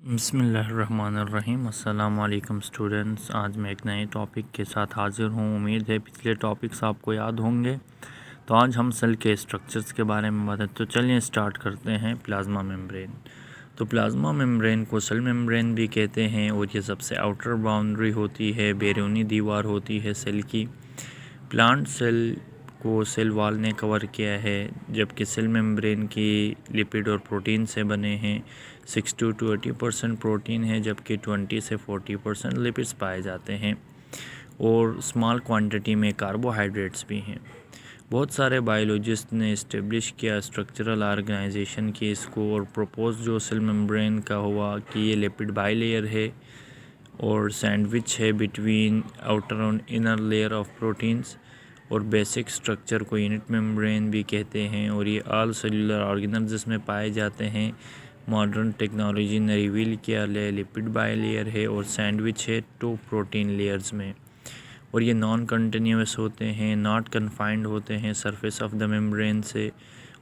बिस्मिल्लाहिर्रहमानिर्रहीम। अस्सलाम वालेकुम स्टूडेंट्स। आज मैं एक नए टॉपिक के साथ हाज़िर हूँ। उम्मीद है पिछले टॉपिक्स आपको याद होंगे। तो आज हम सेल के स्ट्रक्चर्स के बारे में बात है। तो चलिए स्टार्ट करते हैं। Plasma membrane. तो प्लाज्मा मेम्ब्रेन को सेल मेम्ब्रेन भी कहते हैं और ये सबसे आउटर बाउंड्री होती है, बैरूनी दीवार होती है सेल की। प्लांट सेल को सेल वॉल ने कवर किया है, जबकि सेल मेम्ब्रेन की लिपिड और प्रोटीन से बने हैं। 60 to 80% प्रोटीन है, जबकि 20 से 40% लिपिड्स पाए जाते हैं और स्मॉल क्वांटिटी में कार्बोहाइड्रेट्स भी हैं। बहुत सारे बायोलॉजिस्ट ने इस्टेब्लिश किया स्ट्रक्चरल ऑर्गेनाइजेशन की इसको, और प्रपोज जो सेल मेम्ब्रेन का हुआ कि ये लिपिड बाईलेयर है और सैंडविच है बिटवीन आउटर और इनर लेयर ऑफ प्रोटीन्स। और बेसिक स्ट्रक्चर को यूनिट मेम्ब्रेन भी कहते हैं और ये ऑल सेलुलर ऑर्गेनिज्म्स में पाए जाते हैं। मॉडर्न टेक्नोलॉजी ने रिवील किया लिपिड बाईलेयर है और सैंडविच है 2 प्रोटीन लेयर्स में, और ये नॉन कंटिन्यूस होते हैं, नॉट कन्फाइंड होते हैं सरफेस ऑफ द मेम्ब्रेन से,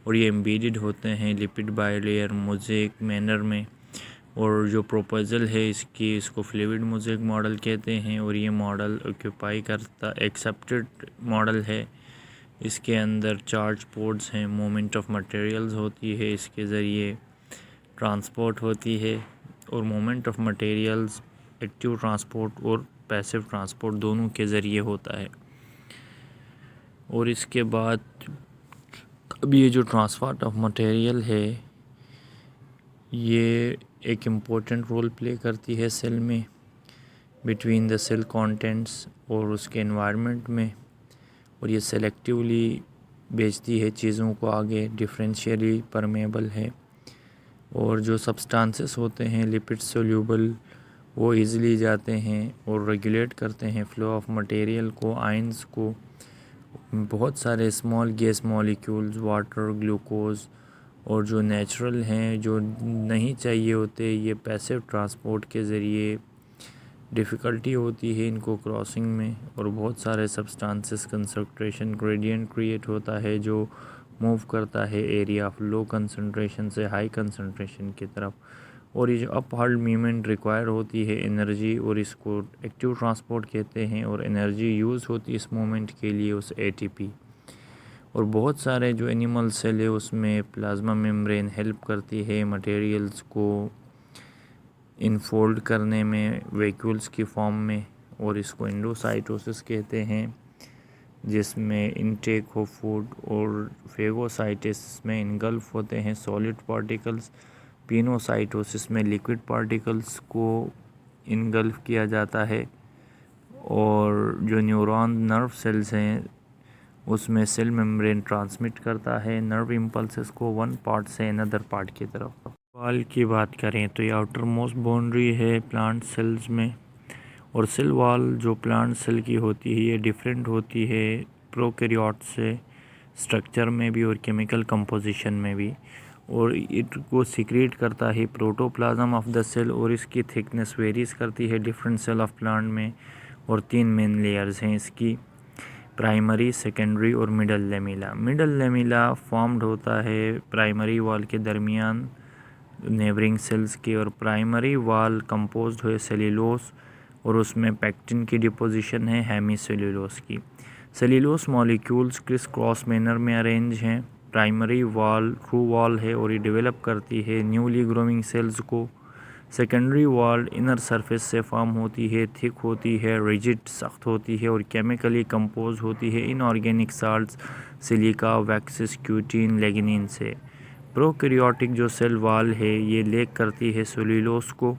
और ये एम्बेडेड होते हैं लिपिड बाईलेयर मोज़ेक मैनर में। और जो प्रोपोजल है इसको फ्लूइड मोज़ेक मॉडल कहते हैं और ये मॉडल ऑक्यूपाई करता एक्सेप्टेड मॉडल है। इसके अंदर चार्ज पोर्ट्स हैं, मूवमेंट ऑफ मटेरियल्स होती है, इसके ज़रिए ट्रांसपोर्ट होती है, और movement of materials active transport और पैसिव ट्रांसपोर्ट दोनों के ज़रिए होता है। और इसके बाद अब ये जो ट्रांसपोर्ट ऑफ मटेरियल है ये एक इम्पोर्टेंट रोल प्ले करती है सेल में, बिटवीन द सेल कंटेंट्स और उसके एनवायरनमेंट में, और ये सेलेक्टिवली भेजती है चीज़ों को आगे, डिफरेंशियली परमेबल है। और जो सब्सटेंसेस होते हैं लिपिड सोल्यूबल वो इजीली जाते हैं और रेगुलेट करते हैं फ्लो ऑफ मटेरियल को, आयंस को। बहुत सारे small gas molecules, water, glucose और जो नेचुरल हैं जो नहीं चाहिए होते, ये पैसिव ट्रांसपोर्ट के ज़रिए डिफ़िकल्टी होती है इनको क्रॉसिंग में। और बहुत सारे सब्सटेंसेस कंसंट्रेशन ग्रेडियंट क्रिएट होता है जो मूव करता है एरिया ऑफ लो कंसंट्रेशन से हाई कंसंट्रेशन की तरफ। और ये जो अपवर्ड मूवमेंट रिक्वायर होती है एनर्जी, और इसको एक्टिव ट्रांसपोर्ट कहते हैं, और एनर्जी यूज़ होती है इस मूवमेंट के लिए उस एटीपी। और बहुत सारे जो एनिमल सेल है उसमें प्लाज्मा मेम्ब्रेन हेल्प करती है मटेरियल्स को इनफोल्ड करने में वैक्यूल्स की फॉर्म में, और इसको एंडोसाइटोसिस कहते हैं, जिसमें इनटेक हो फूड, और फेगोसाइटोसिस में इनगल्फ होते हैं सॉलिड पार्टिकल्स, पिनोसाइटोसिस में लिक्विड पार्टिकल्स को इनगल्फ किया जाता है। और जो न्यूरॉन नर्व सेल्स हैं उसमें सेल मेम्ब्रेन ट्रांसमिट करता है नर्व इम्पल्सेस को वन पार्ट से अनदर पार्ट की तरफ। वॉल की बात करें तो ये आउटर मोस्ट बाउंड्री है प्लांट सेल्स में, और सेल वॉल जो प्लांट सेल की होती है ये डिफरेंट होती है प्रोकैरियोट से, स्ट्रक्चर में भी और केमिकल कंपोजिशन में भी। और इसको सीक्रेट करता है प्रोटोप्लाज्म ऑफ द सेल, और इसकी थिकनेस वेरीज करती है डिफरेंट सेल ऑफ प्लांट में। और 3 मेन लेयर्स हैं इसकी, प्राइमरी, सेकेंडरी और middle lamella. Middle lamella formed होता है प्राइमरी वॉल के दरमियान नेबरिंग सेल्स के, और प्राइमरी वॉल कंपोज्ड है सेल्यूलोस, और उसमें पैक्टिन की डिपोजिशन है हेमीसेल्यूलोस की। Cellulose molecules criss cross manner में अरेंज हैं। प्राइमरी वॉल ट्रू वॉल है और ये डेवलप करती है न्यूली ग्रोइंग सेल्स को। सेकेंडरी वॉल इनर सरफेस से फॉर्म होती है, थिक होती है, रिजिड सख्त होती है और केमिकली कंपोज होती है inorganic salts, silica, waxes, cutin, lignin से। प्रोकैरियोटिक जो सेल वॉल है ये लेक करती है सेल्यूलोस को,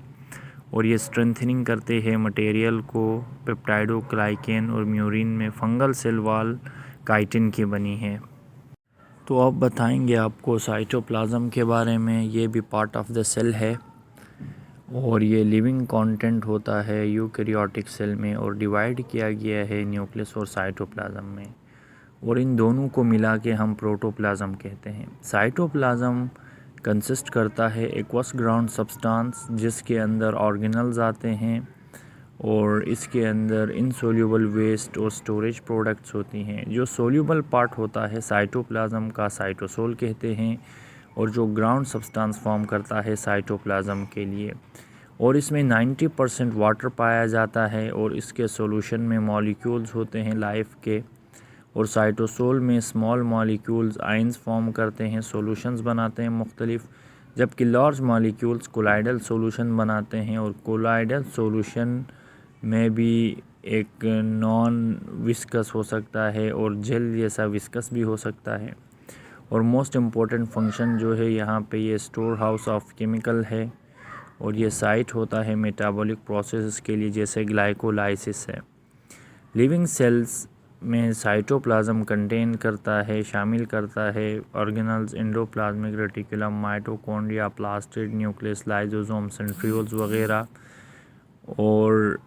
और ये स्ट्रेंथनिंग करते हैं मटेरियल को पेप्टाइडोग्लाइकेन और म्यूरिन में। फंगल सेल वॉल काइटिन की बनी है। तो अब बताएंगे आपको साइटोप्लाज्म के बारे में। ये भी पार्ट ऑफ द सेल है और ये लिविंग कंटेंट होता है यूकैरियोटिक सेल में, और डिवाइड किया गया है न्यूक्लियस और साइटोप्लाज्म में, और इन दोनों को मिला के हम प्रोटोप्लाज्म कहते हैं। साइटोप्लाज्म कंसिस्ट करता है एक्वस ग्राउंड सब्सटेंस जिसके अंदर ऑर्गेनल्स आते हैं, और इसके अंदर इनसोल्यूबल वेस्ट और स्टोरेज प्रोडक्ट्स होती हैं। जो सोल्यूबल पार्ट होता है साइटोप्लाज्म का साइटोसोल कहते हैं, और जो ग्राउंड सब्सटेंस फॉर्म करता है साइटोप्लाज्म के लिए और इसमें 90% वाटर पाया जाता है और इसके सॉल्यूशन में मॉलिक्यूल्स होते हैं लाइफ के। और साइटोसोल में स्मॉल मॉलिक्यूल्स आयंस फॉर्म करते हैं, सॉल्यूशंस बनाते हैं मुख्तलिफ, जबकि लार्ज मॉलिक्यूल्स कोलाइडल सॉल्यूशन बनाते हैं। और कोलाइडल सॉल्यूशन में भी एक नॉन विस्कस हो सकता है और जेल जैसा विस्कस भी हो सकता है। और मोस्ट इम्पॉर्टेंट फंक्शन जो है यहाँ पे ये स्टोर हाउस ऑफ केमिकल है और ये साइट होता है मेटाबॉलिक प्रोसेसेस के लिए, जैसे ग्लाइकोलाइसिस है। लिविंग सेल्स में साइटोप्लाज्म कंटेन करता है, शामिल करता है organelles, endoplasmic reticulum, mitochondria, plastid, nucleus, lysosome, centrioles वगैरह। और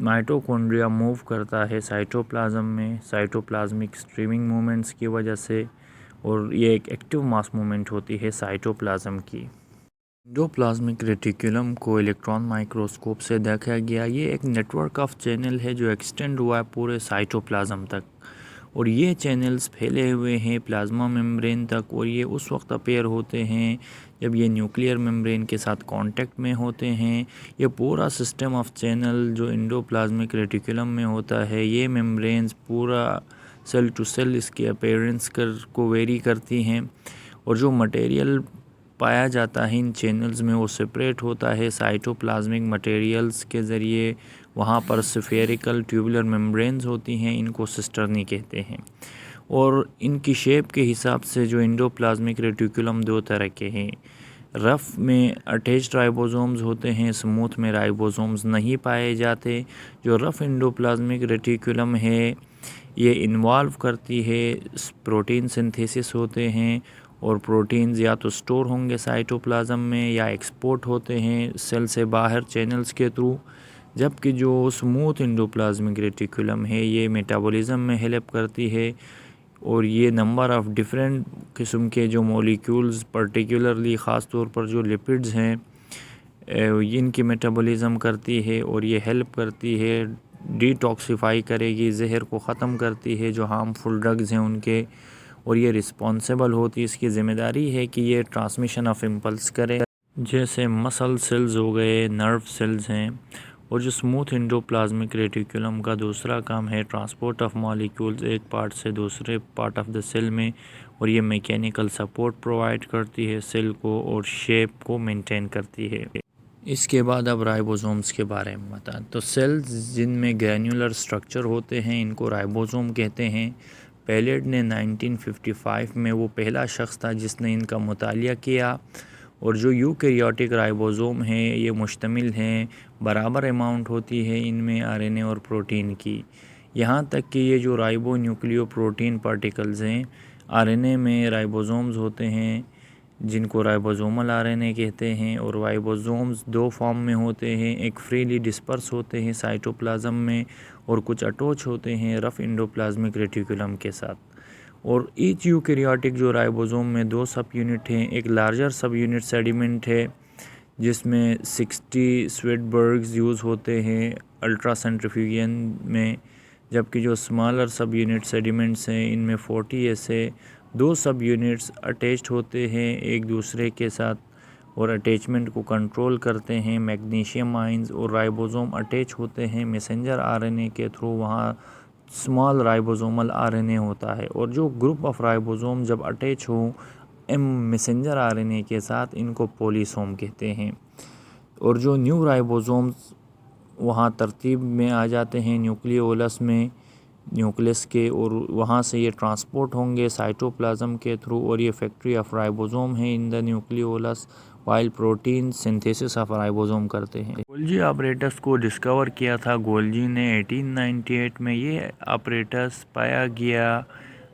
माइटोकॉन्ड्रिया मूव करता है साइटोप्लाज्म में साइटोप्लाज्मिक स्ट्रीमिंग मूवमेंट्स की वजह से, और ये एक एक्टिव मास मूवमेंट होती है साइटोप्लाज्म की। एंडोप्लाज्मिक रेटिकुलम को इलेक्ट्रॉन माइक्रोस्कोप से देखा गया। ये एक नेटवर्क ऑफ चैनल है जो एक्सटेंड हुआ है पूरे साइटोप्लाज्म तक, और ये चैनल्स फैले हुए हैं प्लाज्मा मेम्ब्रेन तक। और ये उस वक्त अपीयर होते हैं जब ये न्यूक्लियर मेम्ब्रेन के साथ कांटेक्ट में होते हैं। ये पूरा सिस्टम ऑफ चैनल जो एंडोप्लाज्मिक रेटिकुलम में होता है, ये मेम्ब्रेन्स पूरा सेल टू सेल इसके अपीयरेंस को वेरी करती हैं। और जो मटेरियल पाया जाता है इन चैनल्स में वो सेपरेट होता है साइटोप्लाज्मिक मटेरियल्स के ज़रिए। वहाँ पर स्फेरिकल ट्यूबुलर मेम्ब्रेन्स होती हैं, इनको सिस्टर्नी कहते हैं। और इनकी शेप के हिसाब से जो एंडोप्लाज्मिक रेटिकुलम दो तरह के हैं, रफ़ में अटैच्ड राइबोसोम्स होते हैं, स्मूथ में राइबोसोम्स नहीं पाए जाते। जो रफ़ एंडोप्लाज्मिक रेटिकुलम है ये इन्वॉल्व करती है प्रोटीन सिंथेसिस होते हैं, और प्रोटीन्स या तो स्टोर होंगे साइटोप्लाज्म में या एक्सपोर्ट होते हैं सेल से बाहर चैनल्स के थ्रू। जबकि जो स्मूथ एंडोप्लाज्मिक रेटिकुलम है ये मेटाबॉलिज्म में हेल्प करती है, और ये नंबर ऑफ़ डिफरेंट किस्म के जो मॉलिक्यूल्स, पर्टिकुलरली ख़ास तौर पर जो लिपिड्स हैं, इनकी मेटाबॉलिज्म करती है। और ये हेल्प करती है, डिटॉक्सिफाई करेगी, जहर को ख़त्म करती है जो हार्मफुल ड्रग्स हैं उनके। और ये रिस्पॉन्सिबल होती है, इसकी ज़िम्मेदारी है कि ये ट्रांसमिशन ऑफ इम्पल्स करे, जैसे मसल सेल्स हो गए, नर्व सेल्स हैं। और जो स्मूथ एंडोप्लाज्मिक रेटिकुलम का दूसरा काम है ट्रांसपोर्ट ऑफ मॉलिक्यूल्स एक पार्ट से दूसरे पार्ट ऑफ द सेल में, और ये मैकेनिकल सपोर्ट प्रोवाइड करती है सेल को और शेप को मेंटेन करती है। इसके बाद अब राइबोसोम्स के बारे में बताएं तो सेल्स जिनमें ग्रैन्युलर स्ट्रक्चर होते हैं इनको राइबोसोम कहते हैं। पैलेट ने 1955 में वो पहला शख्स था जिसने इनका मुतालिया किया। और जो यूकैरियोटिक राइबोसोम हैं ये मुश्तमिल हैं, बराबर अमाउंट होती है इनमें आरएनए और प्रोटीन की। यहाँ तक कि ये जो राइबो न्यूक्लियो प्रोटीन पार्टिकल्स हैं, आरएनए में राइबोसोम्स होते हैं जिनको राइबोसोमल आरएनए कहते हैं। और राइबोसोम्स दो फॉर्म में होते हैं, एक फ्रीली डिस्पर्स होते हैं साइटोप्लाज्म में, और कुछ अटैच होते हैं रफ एंडोप्लाज्मिक रेटिकुलम के साथ। और ईच यूकैरियोटिक जो राइबोसोम में दो सब यूनिट हैं, एक लार्जर सब यूनिट सेडिमेंट है जिसमें 60 स्वेटबर्ग्स यूज़ होते हैं अल्ट्रा सेंट्रीफ्यूजन में, जबकि जो स्मॉलर सब यूनिट सेडिमेंट्स हैं इनमें 40 ऐसे दो सब यूनिट्स अटैच्ड होते हैं एक दूसरे के साथ, और अटैचमेंट को कंट्रोल करते हैं मैग्नीशियम आयंस। और राइबोसोम अटैच होते हैं मैसेंजर आरएनए के थ्रू, वहाँ स्मॉल राइबोसोमल आरएनए होता है। और जो ग्रुप ऑफ राइबोसोम जब अटैच हो मैसेंजर आरएनए के साथ, इनको पॉलीसोम कहते हैं। और जो न्यू राइबोसोम्स वहाँ तरतीब में आ जाते हैं न्यूक्लियोलस में, न्यूक्लियस के, और वहाँ से ये ट्रांसपोर्ट होंगे साइटोप्लाज्म के थ्रू। और ये फैक्ट्री ऑफ राइबोसोम है in the nucleolus, while protein synthesis of ribosome करते हैं। गोल्जी ऑपरेटस को डिस्कवर किया था गोल्जी ने 1898 में। ये ऑपरेटस पाया गया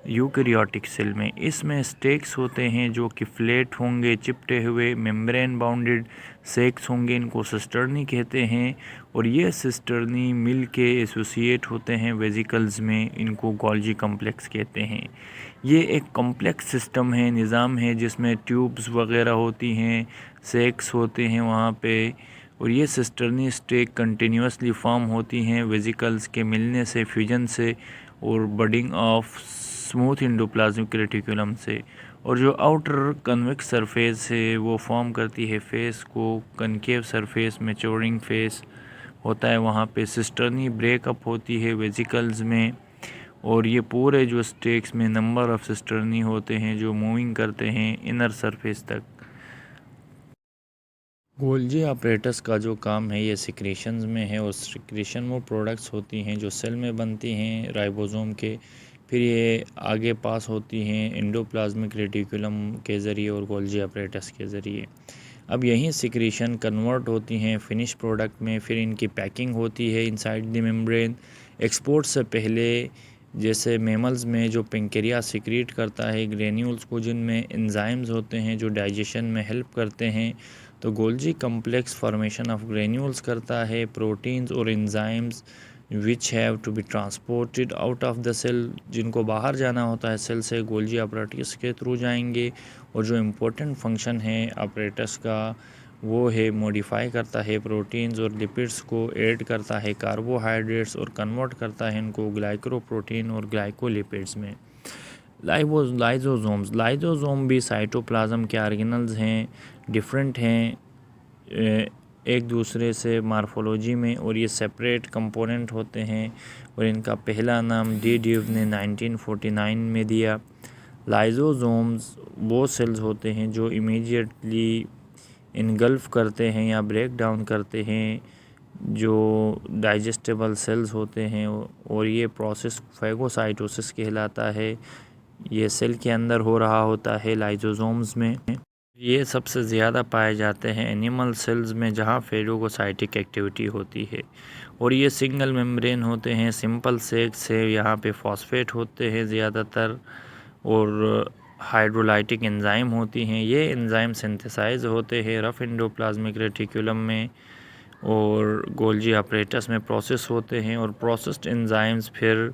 यूकैरियोटिक सेल में। इसमें स्टेक्स होते हैं जो कि फ्लैट होंगे, चिपटे हुए, मेम्ब्रेन बाउंडेड सेक्स होंगे, इनको सिस्टर्नी कहते हैं। और ये सिस्टर्नी मिल के एसोसिएट होते हैं वेजिकल्स में, इनको गोल्जी कम्प्लेक्स कहते हैं। ये एक कॉम्प्लेक्स सिस्टम है, निज़ाम है जिसमें ट्यूब्स वगैरह होती हैं, सेक्स होते हैं वहाँ पे। और ये सिस्टर्नी स्टेक कंटिन्यूसली फॉर्म होती हैं वेजिकल्स के मिलने से, फ्यूजन से, और budding of smooth endoplasmic reticulum से। और जो आउटर कन्वेक्स सरफेस है वो फॉर्म करती है फेस को। कनकेव सरफेस मैच्योरिंग फेस होता है, वहाँ पे सिस्टर्नी ब्रेकअप होती है वेजिकल्स में। और ये पूरे जो स्टेक्स में नंबर ऑफ सिस्टर्नी होते हैं जो मूविंग करते हैं इनर सरफेस तक। गोल्जी ऑपरेटस का जो काम है ये सिक्रेशंस में है, और सिक्रेशन वो प्रोडक्ट्स होती हैं जो सेल में बनती हैं राइबोसोम के, फिर ये आगे पास होती हैं एंडोप्लाज्मिक रेटिकुलम के ज़रिए और गोल्जी ऑपरेटस के ज़रिए। अब यही सिक्रेशन कन्वर्ट होती हैं फिनिश प्रोडक्ट में, फिर इनकी पैकिंग होती है इनसाइड द मेम्ब्रेन। एक्सपोर्ट से पहले जैसे मेमल्स में जो पेंक्रियास सिक्रीट करता है ग्रेन्यूल्स को जिनमें एंजाइम्स होते हैं जो डाइजेशन में हेल्प करते हैं, तो Golgi complex formation of granules करता है प्रोटीन्स और enzymes which have to be transported out of the cell, जिनको बाहर जाना होता है सेल से गोल्जी ऑपरेटस के थ्रू जाएंगे। और जो इम्पोर्टेंट फंक्शन है ऑपरेटस का वो है मॉडिफाई करता है प्रोटीन्स और लिपिड्स को, ऐड करता है कार्बोहाइड्रेट्स और कन्वर्ट करता है इनको ग्लाइकोप्रोटीन और ग्लाइकोलिपिड्स में। लाइजोसोम भी साइटोप्लाज्म के ऑर्गेनल्स हैं, डिफरेंट हैं एक दूसरे से मार्फोलॉजी में, और ये सेपरेट कंपोनेंट होते हैं। और इनका पहला नाम डी ड्यूव ने 1949 में दिया। लाइजोसोम्स वो सेल्स होते हैं जो इमीडिएटली इनगल्फ करते हैं या ब्रेक डाउन करते हैं जो डाइजेस्टेबल सेल्स होते हैं, और ये प्रोसेस फैगोसाइटोसिस कहलाता है। ये सेल के अंदर हो रहा होता है लाइजोसोम्स में। ये सबसे ज़्यादा पाए जाते हैं एनिमल सेल्स में जहाँ फेगोसाइटिक एक्टिविटी होती है। और ये सिंगल मेम्ब्रेन होते हैं, सिंपल सेक्स है, यहाँ पे फॉस्फेट होते हैं ज़्यादातर, और हाइड्रोलाइटिक एंजाइम होती हैं। ये एंजाइम सिंथेसाइज होते हैं रफ एंडोप्लाज्मिक रेटिकुलम में और गोल्जी ऑपरेटस में प्रोसेस होते हैं, और प्रोसेस्ड एंजाइम्स फिर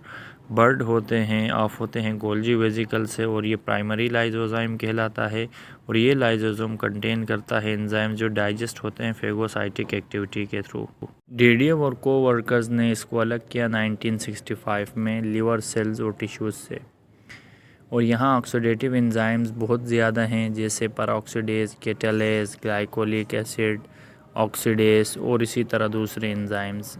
बर्ड होते हैं ऑफ होते हैं गोल्जी वेजिकल से, और ये प्राइमरी लाइजोजाइम कहलाता है। और ये लाइजोसोम कंटेन करता है एंजाइम जो डाइजेस्ट होते हैं फेगोसाइटिक एक्टिविटी के थ्रू। डीडीएव और कोवर्कर्स ने इसको अलग किया 1965 में लिवर सेल्स और टिश्यूज़ से। और यहाँ ऑक्सीडेटिव एंजाइम्स बहुत ज़्यादा हैं, जैसे परऑक्सीडेज, केटालेज, ग्लाइकोलिक एसिड, ऑक्सीडेज और इसी तरह दूसरे एंजाइम्स।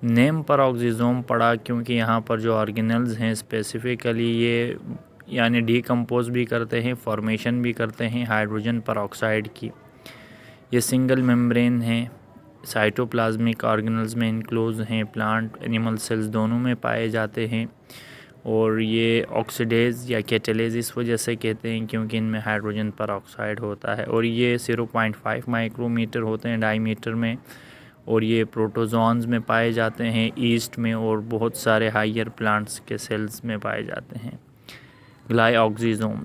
नेम पेरोक्सिसोम पड़ा क्योंकि यहाँ पर जो ऑर्गेनल्स हैं स्पेसिफिकली ये यानी डीकम्पोज भी करते हैं, फॉर्मेशन भी करते हैं हाइड्रोजन पेरोक्साइड की। ये सिंगल मेम्ब्रेन हैं, साइटोप्लाज्मिक ऑर्गेनल्स में इनक्लोज हैं, प्लांट एनिमल सेल्स दोनों में पाए जाते हैं। और ये ऑक्सीडेज या कैटेलेज इस वजह से कहते हैं क्योंकि इनमें हाइड्रोजन पेरोक्साइड होता है। और ये 0.5 माइक्रोमीटर होते हैं डायमीटर में, और ये प्रोटोजोन्स में पाए जाते हैं ईस्ट में, और बहुत सारे हायर प्लांट्स के सेल्स में पाए जाते हैं। ग्लाइऑक्सिसोम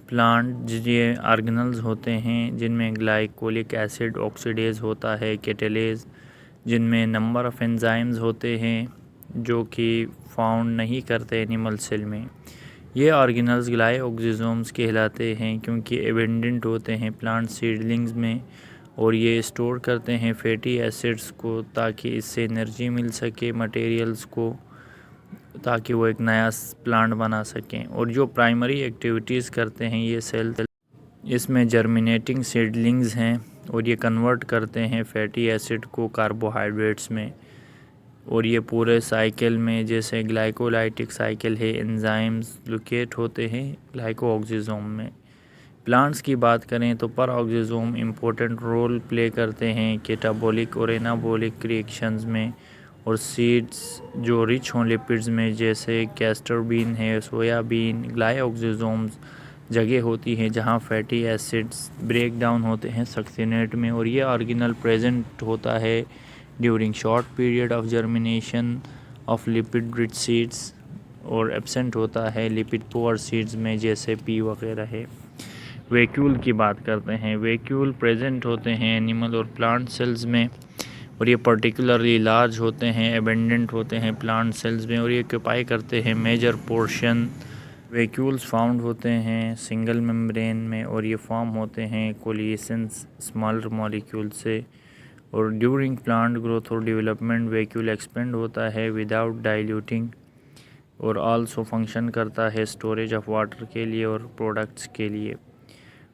प्लांट ये ऑर्गेनल्स होते हैं जिनमें ग्लाइकोलिक एसिड ऑक्सीडेज होता है, कैटेलेज जिनमें नंबर ऑफ एंजाइम्स होते हैं जो कि फाउंड नहीं करते एनिमल सेल में। ये ऑर्गेनल्स ग्लाइऑक्सिसोम्स कहलाते हैं क्योंकि एबेंडेंट होते हैं प्लांट सीडलिंग्स में, और ये स्टोर करते हैं फैटी एसिड्स को ताकि इससे एनर्जी मिल सके मटेरियल्स को, ताकि वो एक नया प्लांट बना सकें। और जो प्राइमरी एक्टिविटीज़ करते हैं ये सेल, इसमें जर्मिनेटिंग सीडलिंग्स हैं, और ये कन्वर्ट करते हैं फैटी एसिड को कार्बोहाइड्रेट्स में। और ये पूरे साइकिल में जैसे ग्लाइकोलाइटिक साइकिल है, एंजाइम्स लोकेट होते हैं ग्लाइकोऑक्सिसोम में। प्लांट्स की बात करें तो पेरोक्सिसोम इम्पोर्टेंट रोल प्ले करते हैं कैटाबॉलिक और एनाबॉलिक रिएक्शंस में। और सीड्स जो रिच हों लिपिड्स में जैसे कैस्टर बीन है, सोयाबीन, ग्लाइऑक्सिसोम्स जगह होती हैं जहां फैटी एसिड्स ब्रेक डाउन होते हैं सक्सिनेट में। और ये ऑर्गेनल प्रेजेंट होता है during short period of germination of lipid rich seeds, और एब्सेंट होता है लिपिड पुअर सीड्स में जैसे पी वगैरह है। वैक्यूल की बात करते हैं। वैक्यूल प्रेजेंट होते हैं एनिमल और प्लांट सेल्स में, और ये पर्टिकुलरली लार्ज होते हैं, एबेंडेंट होते हैं प्लांट सेल्स में, और ये ऑक्यूपाई करते हैं मेजर पोर्शन। वैक्यूल्स फाउंड होते हैं सिंगल मेम्ब्रेन में, और ये फॉर्म होते हैं कोलिएसेंस स्मॉलर मॉलिक्यूल से। और ड्यूरिंग प्लांट ग्रोथ और डेवलपमेंट वैक्यूल एक्सपेंड होता है विदाउट डाइल्यूटिंग और आल्सो फंक्शन करता है स्टोरेज ऑफ वाटर के लिए और प्रोडक्ट्स के लिए।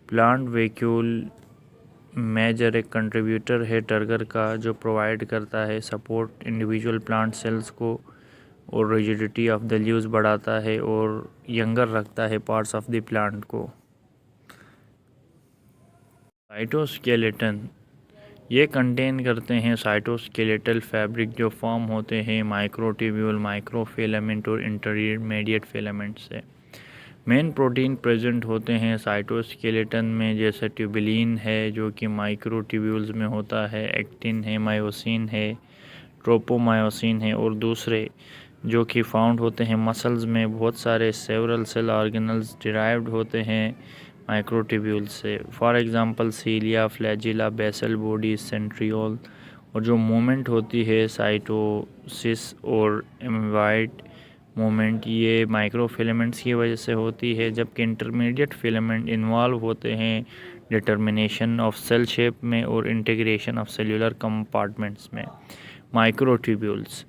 प्लांट वैक्यूल मेजर एक कंट्रीब्यूटर है टर्गर का, जो प्रोवाइड करता है सपोर्ट इंडिविजुअल प्लांट सेल्स को और रिजिडिटी ऑफ द लीव्स बढ़ाता है और यंगर रखता है पार्ट्स ऑफ द प्लांट को। साइटोस्केलेटन ये कंटेन करते हैं साइटोस्केलेटल फैब्रिक, जो फॉर्म होते हैं माइक्रोट्यूब्यूल, माइक्रोफिलामेंट और इंटरमीडिएट फिलामेंट से। मेन प्रोटीन प्रेजेंट होते हैं साइटोस्केलेटन में, जैसे ट्यूबुलिन है जो कि माइक्रोट्यूब्यूल्स में होता है, एक्टिन है, मायोसिन है, ट्रोपोमायोसिन है, और दूसरे जो कि फाउंड होते हैं मसल्स में। बहुत सारे सेवरल सेल ऑर्गेनल्स डिराइव्ड होते हैं माइक्रोट्यूब्यूल से, for example cilia, flagella, basal body, centriole. और जो मूवमेंट होती है साइटोसिस और एमीबाइड मूवमेंट, ये माइक्रोफिलामेंट्स की वजह से होती है, जबकि इंटरमीडिएट फिलामेंट इन्वॉल्व होते हैं डिटर्मिनेशन ऑफ सेल शेप में और इंटीग्रेशन ऑफ सेल्यूलर कंपार्टमेंट्स में। माइक्रोट्यूब्यूल्स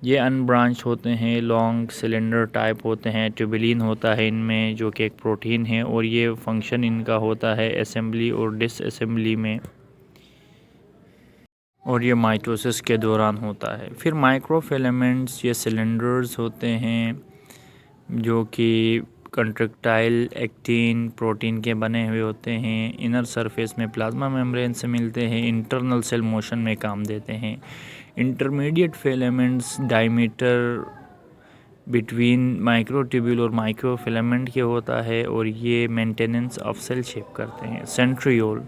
ये अनब्रांच होते हैं, लॉन्ग सिलेंडर टाइप होते हैं, ट्यूबुलिन होता है इनमें जो कि एक प्रोटीन है, और ये फंक्शन इनका होता है असेंबली और डिसअसेंबली में, और ये माइटोसिस के दौरान होता है। फिर माइक्रोफिलामेंट्स ये सिलेंडर्स होते हैं जो कि कंट्रैक्टाइल एक्टिन प्रोटीन के बने हुए होते हैं, इनर सरफेस में प्लाज्मा मेम्ब्रेन से मिलते हैं, इंटरनल सेल मोशन में काम देते हैं। Intermediate filaments diameter between microtubule और माइक्रोफिलामेंट के होता है, और ये मेंटेनेंस ऑफ सेल शेप करते हैं। सेंट्रियोल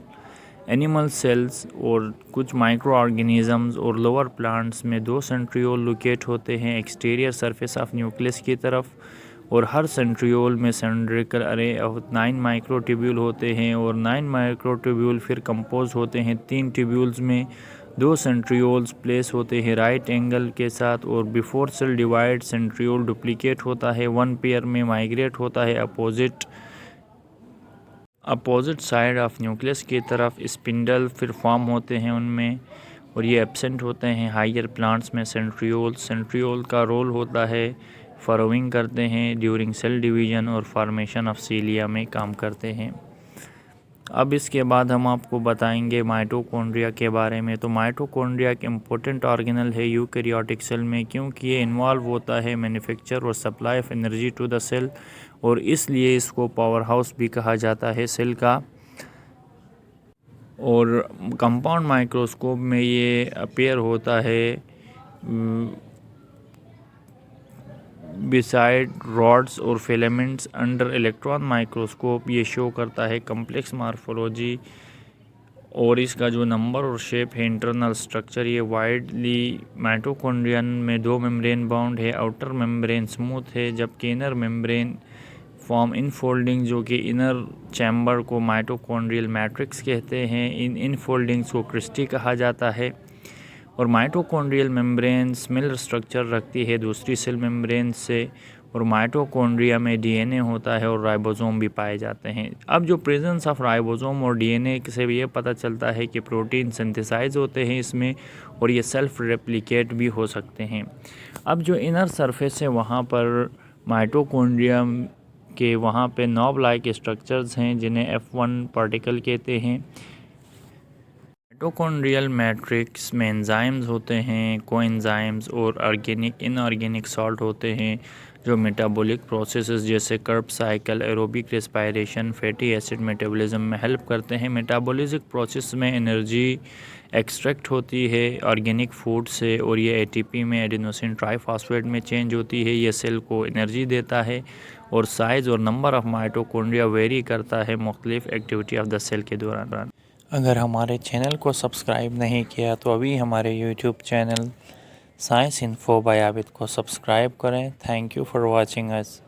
एनिमल सेल्स और कुछ माइक्रो ऑर्गेनिजम्स और लोअर प्लांट्स में 2 सेंट्रियोल लोकेट होते हैं एक्सटीरियर सरफेस ऑफ न्यूक्लियस की तरफ, और हर सेंट्रियोल में सिलेंड्रिकल अरे ऑफ 9 माइक्रोट्यूब्यूल होते हैं, और 9 माइक्रोट्यूब्यूल फिर कंपोज होते हैं 3 ट्यूब्यूल्स में। 2 सेंट्रियोल्स प्लेस होते हैं राइट एंगल के साथ, और before cell divide centriole duplicate होता है, 1 पेयर में माइग्रेट होता है अपोजिट साइड ऑफ न्यूक्लियस की तरफ। स्पिंडल फिर फॉर्म होते हैं उनमें, और ये एब्सेंट होते हैं हायर प्लांट्स में। सेंट्रियोल का रोल होता है फरोइंग करते हैं ड्यूरिंग सेल डिवीजन और फॉर्मेशन ऑफ सीलिया में काम करते हैं। अब इसके बाद हम आपको बताएंगे माइटोकॉन्ड्रिया के बारे में। तो माइटोकॉन्ड्रिया एक इम्पोर्टेंट ऑर्गेनल है यूकैरियोटिक सेल में, क्योंकि ये इन्वॉल्व होता है मैन्युफैक्चर और supply of energy to the cell, और इसलिए इसको पावर हाउस भी कहा जाता है सेल का। और कंपाउंड माइक्रोस्कोप में ये अपीयर होता है बिसाइड रॉड्स और फिलामेंट्स अंडर इलेक्ट्रॉन माइक्रोस्कोप। ये शो करता है कम्प्लेक्स मॉर्फोलॉजी, और इसका जो नंबर और शेप है, इंटरनल स्ट्रक्चर, ये वाइडली माइटोकॉन्ड्रियन में 2 मेम्ब्रेन बाउंड है। आउटर मेम्ब्रेन स्मूथ है, जबकि इनर मेम्ब्रेन फॉर्म इनफोल्डिंग, जो कि इनर चैम्बर को माइटोकॉन्ड्रियल मैट्रिक्स कहते हैं। इन इनफोल्डिंग्स को क्रिस्टी कहा जाता है। और माइटोकॉन्ड्रियल मेम्ब्रेन सिमिलर स्ट्रक्चर रखती है दूसरी सेल मेम्ब्रेन से, और माइटोकॉन्ड्रिया में डीएनए होता है और राइबोसोम भी पाए जाते हैं। अब जो प्रेजेंस ऑफ राइबोसोम और डीएनए से भी ये पता चलता है कि प्रोटीन सिंथेसाइज होते हैं इसमें, और ये सेल्फ रेप्लिकेट भी हो सकते हैं। अब जो इनर सरफेस है वहाँ पर माइटोकॉन्ड्रिया के वहाँ पे नॉब लाइक स्ट्रक्चर्स हैं जिन्हें F1 पार्टिकल कहते हैं। माइटोकॉन्ड्रियल मैट्रिक्स में एंजाइम्स होते हैं, कोएंजाइम्स और ऑर्गेनिक इनऑर्गेनिक सॉल्ट होते हैं, जो मेटाबॉलिक प्रोसेसेस जैसे Krebs cycle, aerobic respiration, fatty acid metabolism में हेल्प करते हैं। मेटाबॉलिक प्रोसेस में एनर्जी एक्सट्रैक्ट होती है ऑर्गेनिक फूड से, और ये एटीपी में एडिनोसिन ट्राइफॉस्फेट में चेंज होती है। ये सेल को एनर्जी देता है, और साइज़ और नंबर ऑफ माइटोकॉन्ड्रिया वेरी करता है मुख्तलिफ एक्टिविटी ऑफ द सेल के दौरान। अगर हमारे चैनल को सब्सक्राइब नहीं किया तो अभी हमारे YouTube channel science info by Abid को सब्सक्राइब करें। Thank you for watching us.